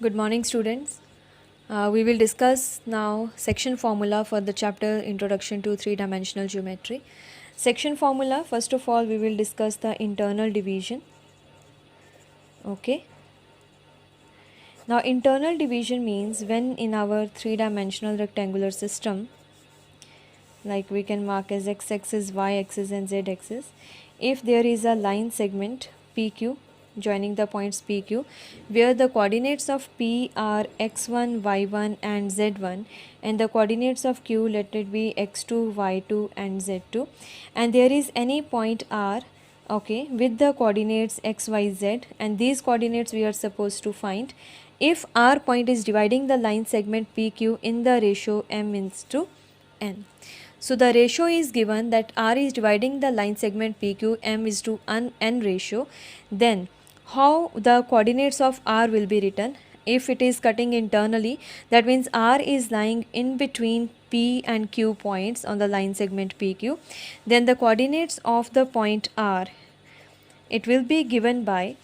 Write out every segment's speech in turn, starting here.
Good morning, students. We will discuss now section formula for the chapter Introduction to Three-Dimensional Geometry. Section formula, first of all, we will discuss the internal division. Okay. Now, internal division means when in our three-dimensional rectangular system, like we can mark as x-axis, y-axis and z-axis, if there is a line segment PQ joining the points PQ where the coordinates of P are x1, y1 and z1 and the coordinates of Q let it be x2, y2 and z2, and there is any point R, okay, with the coordinates x, y, z, and these coordinates we are supposed to find if R point is dividing the line segment PQ in the ratio m is to n. So the ratio is given that R is dividing the line segment PQ m is to n ratio. Then how the coordinates of R will be written? If it is cutting internally, that means R is lying in between P and Q points on the line segment PQ. Then the coordinates of the point R, it will be given by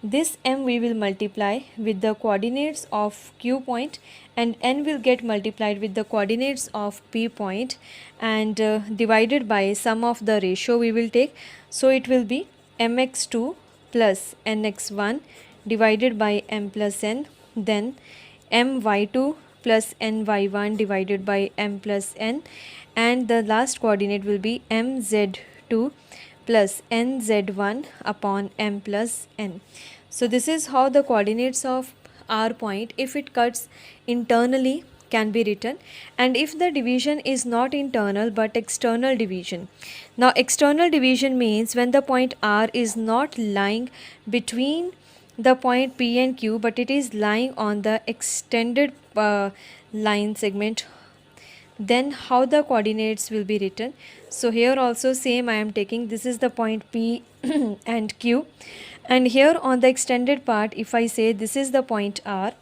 this m we will multiply with the coordinates of Q point and n will get multiplied with the coordinates of P point and divided by sum of the ratio we will take. So it will be mx2 plus nx1 divided by m plus n, then my2 plus ny1 divided by m plus n, and the last coordinate will be mz2 plus nz1 upon m plus n. So this is how the coordinates of R point, if it cuts internally, can be written, and if the division is not internal but external division. Now external division means when the point R is not lying between the point P and Q but it is lying on the extended line segment, then how the coordinates will be written. So here also same, I am taking this is the point P and Q, and here on the extended part if I say this is the point R,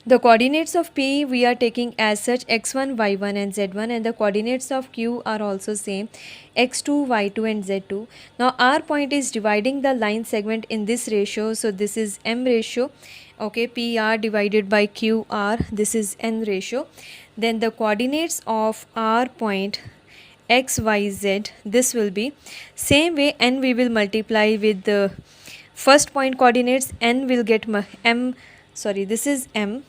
the coordinates of P we are taking as such x1, y1 and z1, and the coordinates of Q are also same x2, y2 and z2. Now R point is dividing the line segment in this ratio, so this is m ratio, okay, PR divided by QR, this is n ratio. Then the coordinates of R point x, y, z, this will be same way, n we will multiply with the first point coordinates, n will get this is m,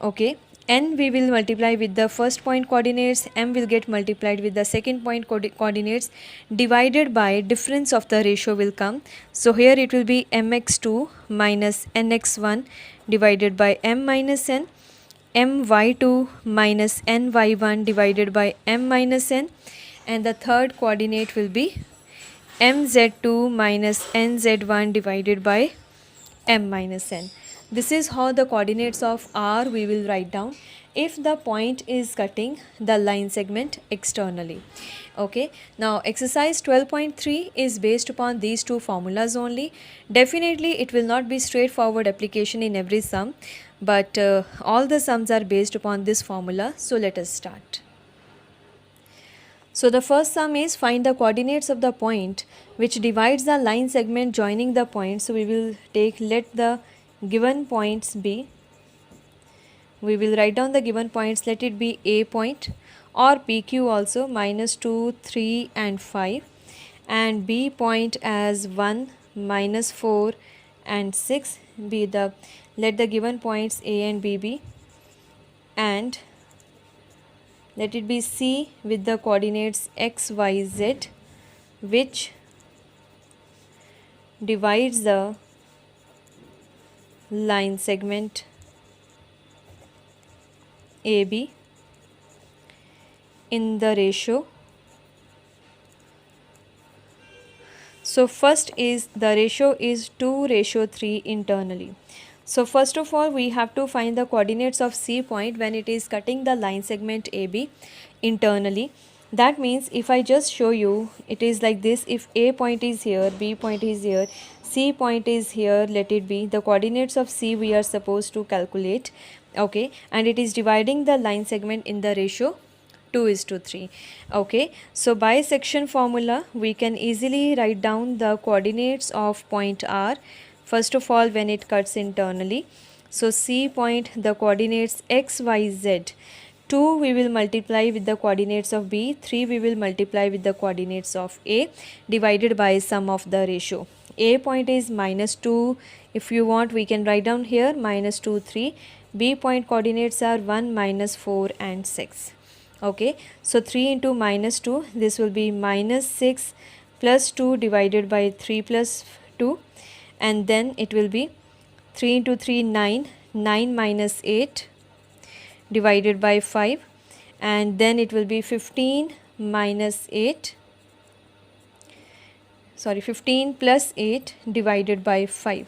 okay, n we will multiply with the first point coordinates, m will get multiplied with the second point coordinates divided by difference of the ratio will come. So here it will be mx2 minus nx1 divided by m minus n, my2 minus ny1 divided by m minus n, and the third coordinate will be mz2 minus nz1 divided by m minus n. This is how the coordinates of R we will write down if the point is cutting the line segment externally. Okay, now exercise 12.3 is based upon these two formulas only. Definitely it will not be straightforward application in every sum, but all the sums are based upon this formula. So let us start. So the first sum is find the coordinates of the point which divides the line segment joining the point. So we will take, let the given points be, we will write down the given points, let it be A point or PQ also -2, 3 and 5, and B point as 1, -4 and 6, be the, let the given points A and B be, and let it be C with the coordinates x, y, z, which divides the line segment AB in the ratio. So first is the ratio is 2:3 internally. So first of all we have to find the coordinates of C point when it is cutting the line segment AB internally. That means if I just show you, it is like this, if A point is here, B point is here, C point is here, let it be, the coordinates of C we are supposed to calculate, okay, and it is dividing the line segment in the ratio 2:3. Okay, so by section formula we can easily write down the coordinates of point R First of all, when it cuts internally, so C point, the coordinates x, y, z. 2 we will multiply with the coordinates of B, 3 we will multiply with the coordinates of A, divided by sum of the ratio. A point is -2, if you want we can write down here -2, 3. B point coordinates are 1, -4 and 6. Okay, so 3 into -2, this will be -6 plus 2 divided by 3 plus 2, and then it will be 3 into 3, 9, 9 minus 8 divided by 5, and then it will be 15 minus 8, sorry, 15 plus 8 divided by 5.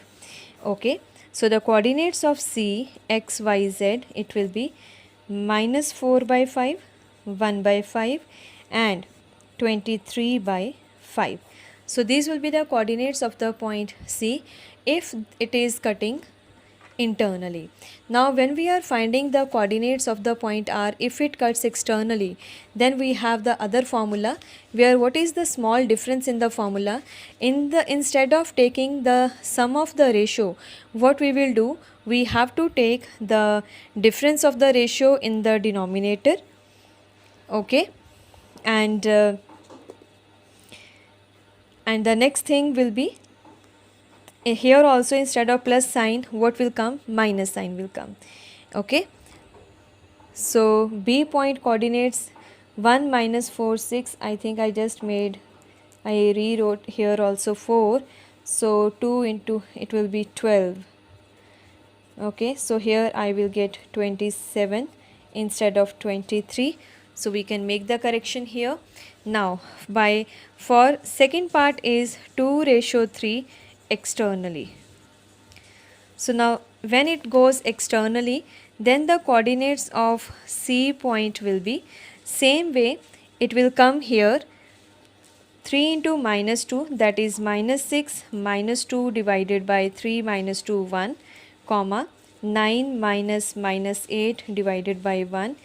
Okay, so the coordinates of C, x, y, z, it will be -4 by 5, 1 by 5 and 23 by 5. So these will be the coordinates of the point C if it is cutting internally. Now when we are finding the coordinates of the point R if it cuts externally, then we have the other formula where what is the small difference in the formula, instead of taking the sum of the ratio, what we will do, we have to take the difference of the ratio in the denominator. Okay, and the next thing will be here also instead of plus sign what will come, minus sign will come. Okay, so B point coordinates 1, -4, 6. I think I just made, I rewrote here also 4, so 2 into it will be 12. Okay, so here I will get 27 instead of 23, so we can make the correction here. Now for second part is 2:3 externally. So now when it goes externally, then the coordinates of C point will be same way, it will come here 3 into -2, that is -6 -2 divided by 3 -2, 1, comma 9 minus -8 divided by 1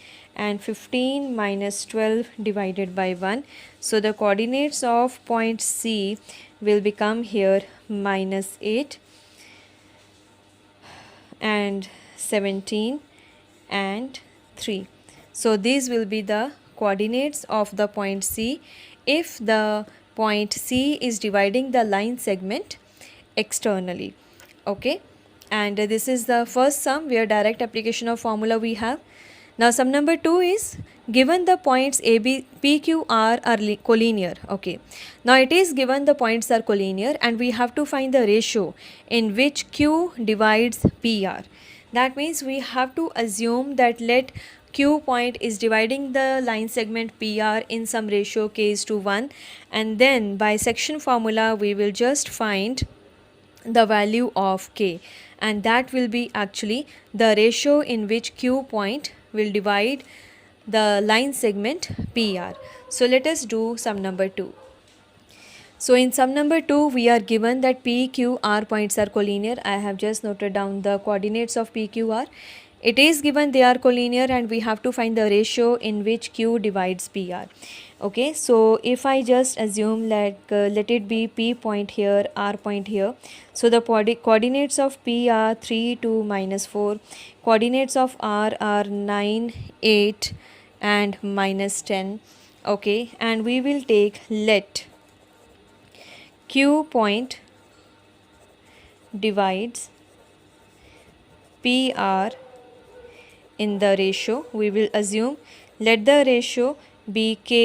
and 15 minus 12 divided by 1. So the coordinates of point C will become here -8 and 17 and 3. So these will be the coordinates of the point C if the point C is dividing the line segment externally. Okay, and this is the first sum where direct application of formula we have. Now sum number 2 is given the points AB, PQ, R are collinear. Okay, now it is given the points are collinear and we have to find the ratio in which Q divides PR. That means we have to assume that let Q point is dividing the line segment PR in some ratio k is to 1, and then by section formula we will just find the value of k, and that will be actually the ratio in which Q point will divide the line segment PR. So let us do sum number 2. So in sum number 2 we are given that P, Q, R points are collinear. I have just noted down the coordinates of P, Q, R. It is given they are collinear and we have to find the ratio in which Q divides PR. Okay, so if I just assume let it be P point here, R point here. So the coordinates of P are 3, 2, -4. Coordinates of R are 9, 8 and -10. Okay, and we will take let Q point divides PR in the ratio. We will assume let the ratio be k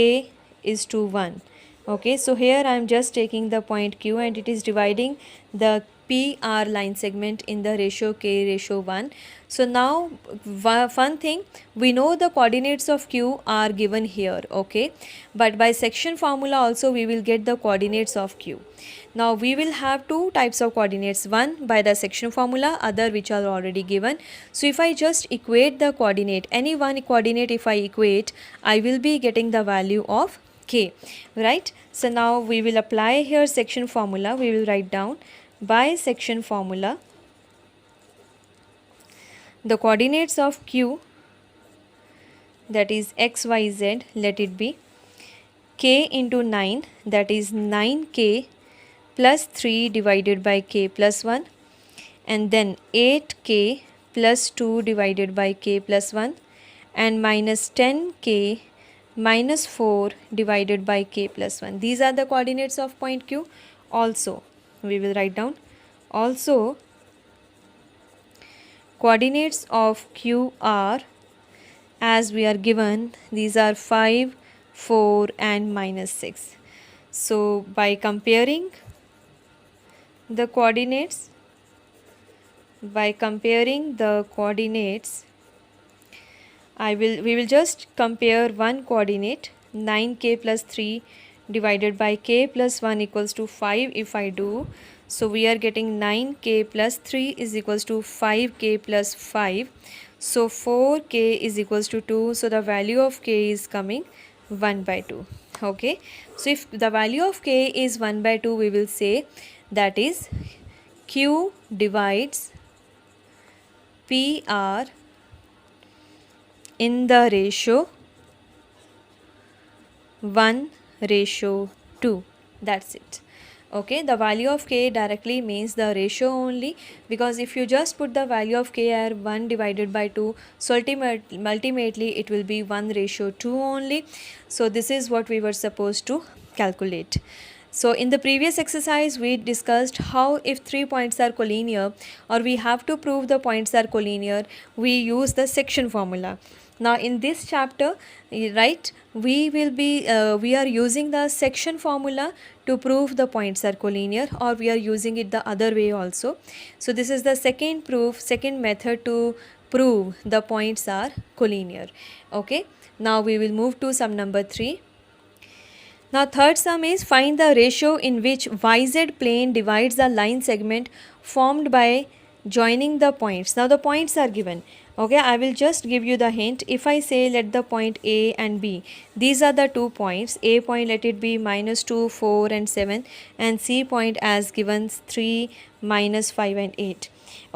is to 1. Okay, so here I am just taking the point Q and it is dividing the PR line segment in the ratio k ratio 1. So now fun thing, we know the coordinates of Q are given here. Okay, but by section formula also we will get the coordinates of Q. Now we will have two types of coordinates, one by the section formula, other which are already given. So if I just equate the coordinate, any one coordinate if I equate, I will be getting the value of k, right? So now we will apply here section formula. We will write down by section formula the coordinates of Q, that is x, y, z, let it be k into 9, that is 9k plus 3 divided by k plus 1, and then 8k plus 2 divided by k plus 1, and minus 10k minus 4 divided by k plus 1. These are the coordinates of point Q. Also, we will write down, also coordinates of Q are, as we are given, these are 5, 4 and minus 6. So by comparing the coordinates, we will just compare one coordinate, 9k plus 3 divided by k plus 1 equals to 5 if I do. So we are getting 9k plus 3 is equals to 5k plus 5. So 4k is equals to 2. So the value of k is coming 1 by 2. Okay. So if the value of k is 1 by 2, we will say that is Q divides PR in the ratio 1:2. That's it. Okay, the value of k directly means the ratio only, because if you just put the value of k as 1 divided by 2, so ultimately it will be 1:2 only. So this is what we were supposed to calculate. So in the previous exercise we discussed how if three points are collinear, or we have to prove the points are collinear, we use the section formula. Now in this chapter, right, we are using the section formula to prove the points are collinear, or we are using it the other way also. So this is the second method to prove the points are collinear. Okay, now we will move to sum number 3. Now third sum is find the ratio in which YZ plane divides the line segment formed by joining the points. Now the points are given. Okay, I will just give you the hint. If I say let the point A and B, these are the 2 points. A point let it be -2, 4 and 7, and C point as given 3, -5 and 8.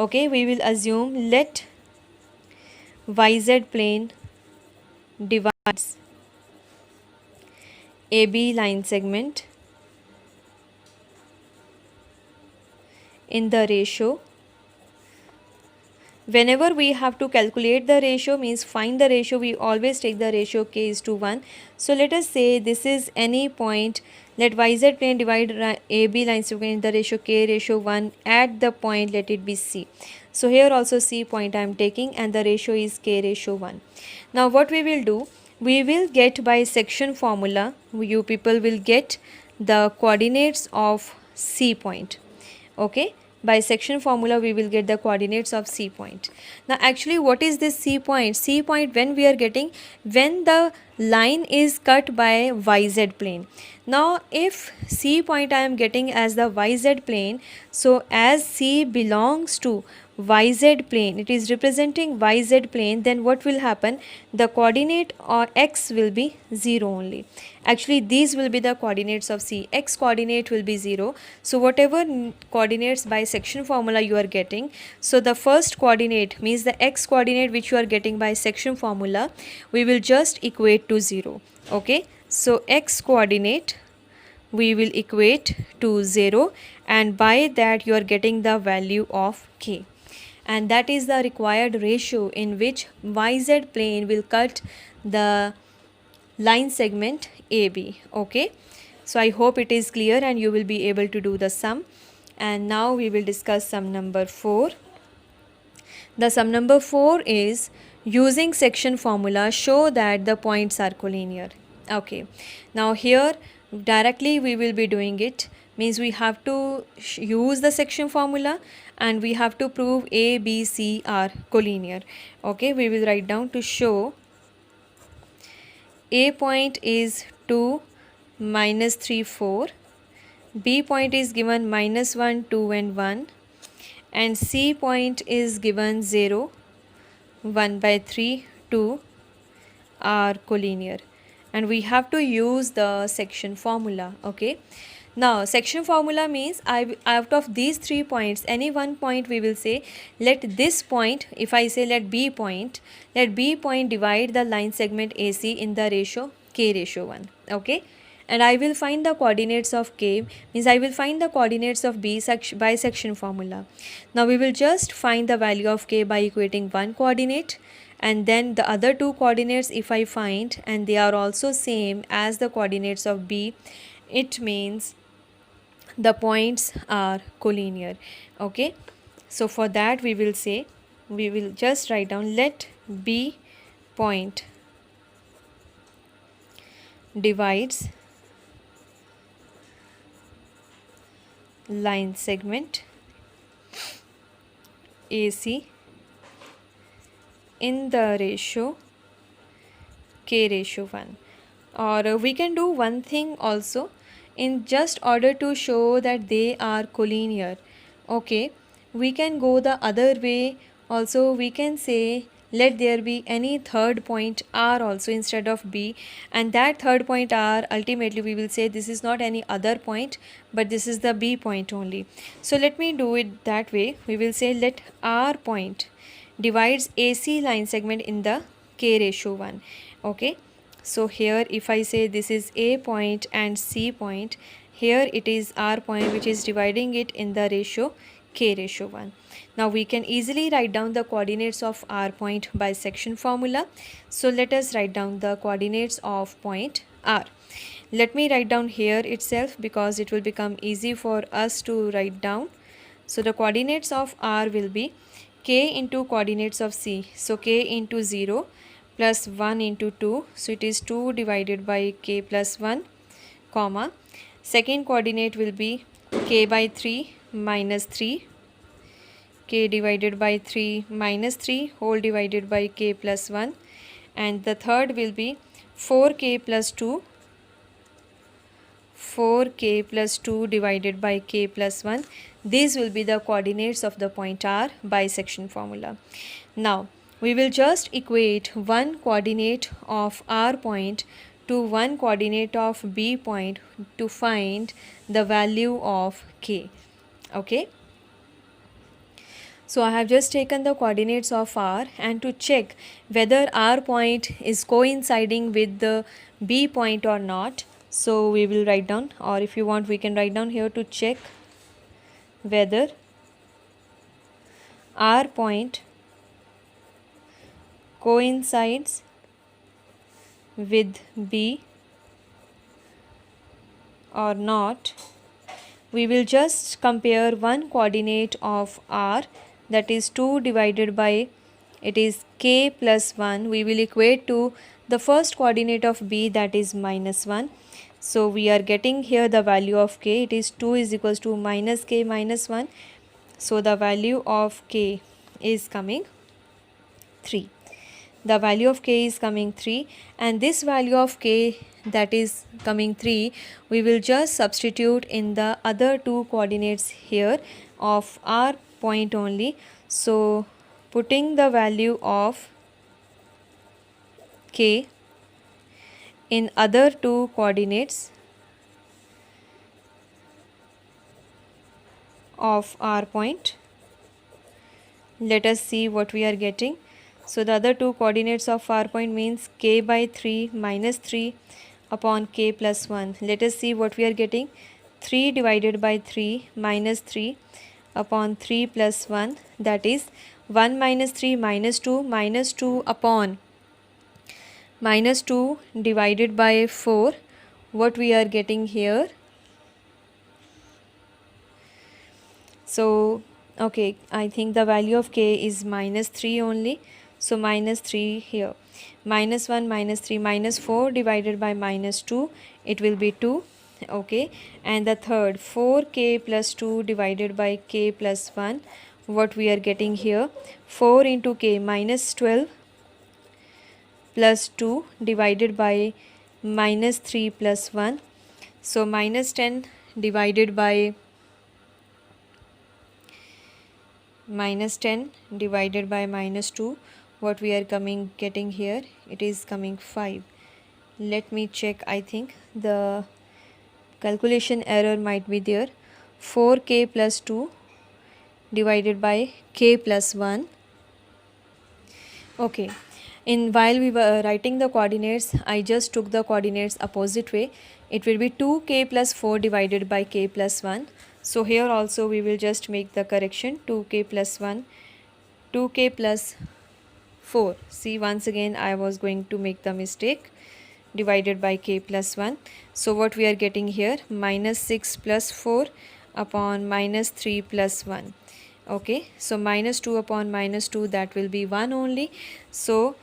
Okay, we will assume let YZ plane divides AB line segment in the ratio. Whenever we have to calculate the ratio, means find the ratio, we always take the ratio k is to 1. So let us say this is any point, let YZ plane divide AB line segment in the ratio k:1 at the point, let it be C. So here also C point I am taking, and the ratio is k:1. Now what we will do, we will get by section formula, you people will get the coordinates of C point. Okay, by section formula we will get the coordinates of C point. Now actually what is this C point? C point when we are getting, when the line is cut by YZ plane. Now if C point I am getting as the YZ plane, so as C belongs to YZ plane, it is representing YZ plane, then what will happen, the coordinate or x will be 0 only. Actually these will be the coordinates of C. X coordinate will be 0. So whatever coordinates by section formula you are getting, so the first coordinate means the x coordinate which you are getting by section formula, we will just equate to 0. Okay, so x coordinate we will equate to 0, and by that you are getting the value of k, and that is the required ratio in which YZ plane will cut the line segment AB. Okay, so I hope it is clear and you will be able to do the sum. And now we will discuss sum number 4. The sum number 4 is using section formula show that the points are collinear. Okay, now here directly we will be doing it, means we have to use the section formula and we have to prove A, B, C are collinear. Okay, we will write down to show A point is 2, -3, 4. B point is given -1, 2 and 1. And C point is given 0, 1/3, 2 are collinear. And we have to use the section formula. Okay. Now section formula means out of these 3 points, any one point we will say let this point, if I say let B point divide the line segment AC in the ratio k:1. Okay, and I will find the coordinates of k, means I will find the coordinates of b by section formula. Now we will just find the value of k by equating one coordinate, and then the other two coordinates if I find and they are also same as the coordinates of b, it means the points are collinear. Okay, so for that we will say, we will just write down, let b point divides line segment AC in the ratio k/1. Or we can do one thing also, in just order to show that they are collinear. Okay, we can go the other way also. We can say let there be any third point R also instead of B, and that third point R, ultimately we will say this is not any other point but this is the B point only. So let me do it that way. We will say let R point divides AC line segment in the k/1. Okay, so here if I say this is A point and C point, here it is R point which is dividing it in the ratio k/1. Now we can easily write down the coordinates of R point by section formula. So let us write down the coordinates of point R. Let me write down here itself because it will become easy for us to write down. So the coordinates of R will be k into coordinates of C. So k into 0 plus 1 into 2. So it is 2 divided by k plus 1, comma. Second coordinate will be k by 3 minus 3, k divided by 3 minus 3 whole divided by k plus 1, and the third will be 4k plus 2, 4k plus 2 divided by k plus 1. These will be the coordinates of the point R by section formula. Now we will just equate one coordinate of R point to one coordinate of B point to find the value of k. Okay, so I have just taken the coordinates of R, and to check whether R point is coinciding with the B point or not, so we will write down, or if you want we can write down here, to check whether R point coincides with B or not. We will just compare one coordinate of R, that is 2 divided by, it is k plus 1. We will equate to the first coordinate of B, that is minus 1. So we are getting here the value of k, it is 2 is equals to minus k minus 1. So the value of k is coming 3. The value of k is coming 3, and this value of k, that is coming 3, we will just substitute in the other two coordinates here of R point only. So putting the value of k in other two coordinates of R point, let us see what we are getting. So the other two coordinates of R point means k by 3 minus 3 upon k plus 1. Let us see what we are getting. 3 divided by 3 minus 3 upon 3 plus 1, that is 1 minus 3 minus 2 upon minus 2 divided by 4. What we are getting here? So okay, I think the value of k is minus 3 only. So minus 3 here, minus 1 minus 3 minus 4 divided by minus 2, it will be 2. Okay, and the third 4k plus 2 divided by k plus 1, what we are getting here? 4 into k minus 12 plus 2 divided by minus 3 plus 1. So minus 10 divided by minus 10 divided by minus 2, what we are getting here? It is coming 5. Let me check. I think the calculation error might be there. 4k plus 2 divided by k plus 1. Okay, while we were writing the coordinates, I just took the coordinates opposite way. It will be 2k plus 4 divided by k plus 1. So here also we will just make the correction, 2k plus 1, 2k plus 4. See, once again I was going to make the mistake, divided by k plus 1. So what we are getting here, minus 6 plus 4 upon minus 3 plus 1. Okay, so minus 2 upon minus 2, that will be 1 only. So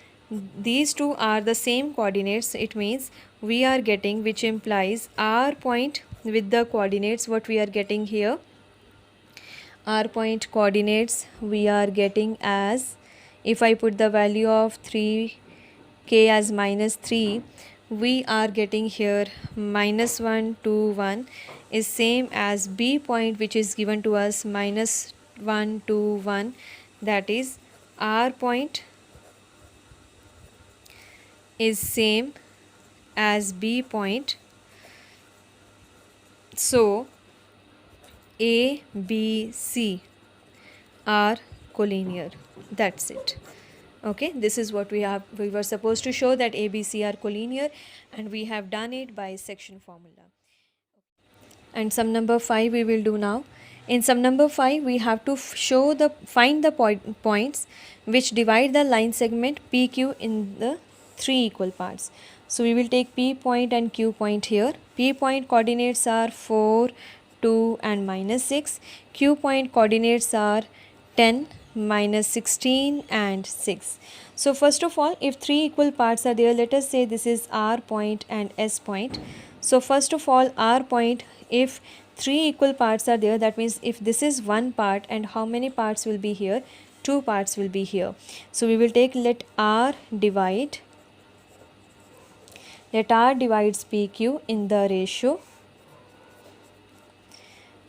these two are the same coordinates. It means we are getting, which implies R point with the coordinates, what we are getting here, R point coordinates we are getting as, if I put the value of 3k as minus 3, we are getting here minus 1 2 1 is same as B point, which is given to us minus 1 2 1, that is R point is same as B point. So A, B, C are collinear. That's it. Okay, this is what we were supposed to show, that A, B, C are collinear, and we have done it by section formula. And sum number 5 we will do now. In sum number 5, we have to find the points which divide the line segment PQ in the 3 equal parts. So we will take P point and Q point here. P point coordinates are 4, 2 and minus 6. Q point coordinates are 10, minus 16 and 6. So first of all, if 3 equal parts are there, let us say this is R point and S point. So first of all, R point, if 3 equal parts are there, that means if this is one part, and how many parts will be here? 2 parts will be here. So we will take, let R divides PQ in the ratio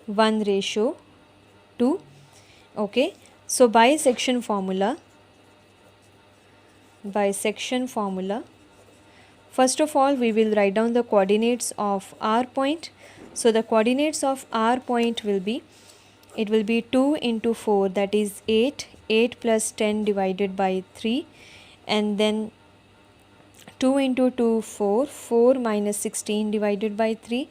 1:2. Okay, so by section formula, first of all we will write down the coordinates of R point. So the coordinates of R point will be, it will be 2 into 4, that is 8, 8 plus 10 divided by 3, and then 2 into 2, 4, 4 minus 16 divided by 3,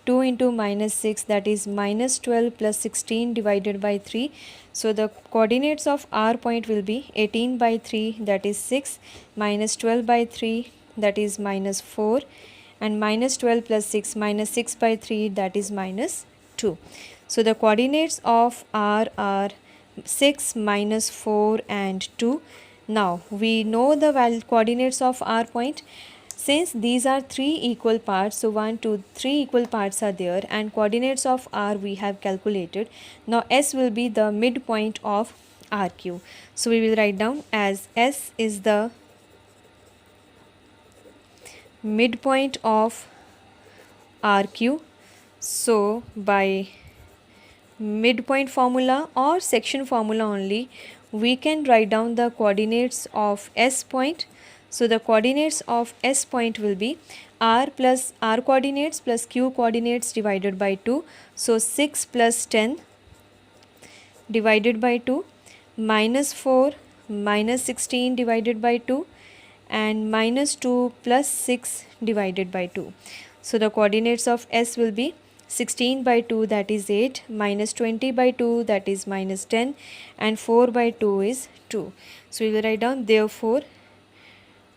2 into minus 6, that is minus 12 plus 16 divided by 3. So the coordinates of R point will be 18 by 3, that is 6, minus 12 by 3, that is minus 4, and minus 12 plus 6, minus 6 by 3, that is minus 2. So the coordinates of R are 6, minus 4 and 2. Now we know the coordinates of R point. Since these are 3 equal parts, so 1, 2, 3 equal parts are there, and coordinates of R we have calculated. Now S will be the midpoint of RQ. So we will write down as S is the midpoint of RQ. So by midpoint formula or section formula only, we can write down the coordinates of S point. So the coordinates of S point will be R plus R coordinates plus Q coordinates divided by 2. So 6 plus 10 divided by 2, minus 4 minus 16 divided by 2, and minus 2 plus 6 divided by 2. So the coordinates of S will be 16 by 2, that is 8, minus 20 by 2, that is minus 10, and 4 by 2 is 2. So we will write down, therefore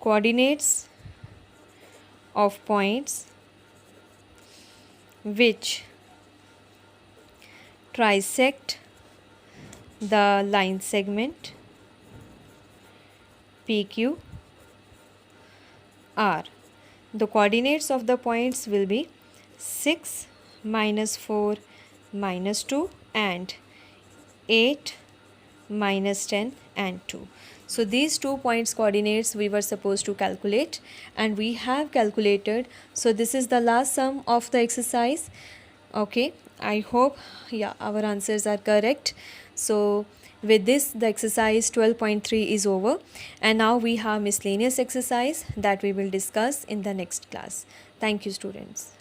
coordinates of points which trisect the line segment PQ are, the coordinates of the points will be 6, minus 4, minus 2, and 8, minus 10 and 2. So these 2 points coordinates we were supposed to calculate, and we have calculated. So this is the last sum of the exercise. Okay, I hope our answers are correct. So with this, the exercise 12.3 is over, and now we have miscellaneous exercise that we will discuss in the next class. Thank you, students.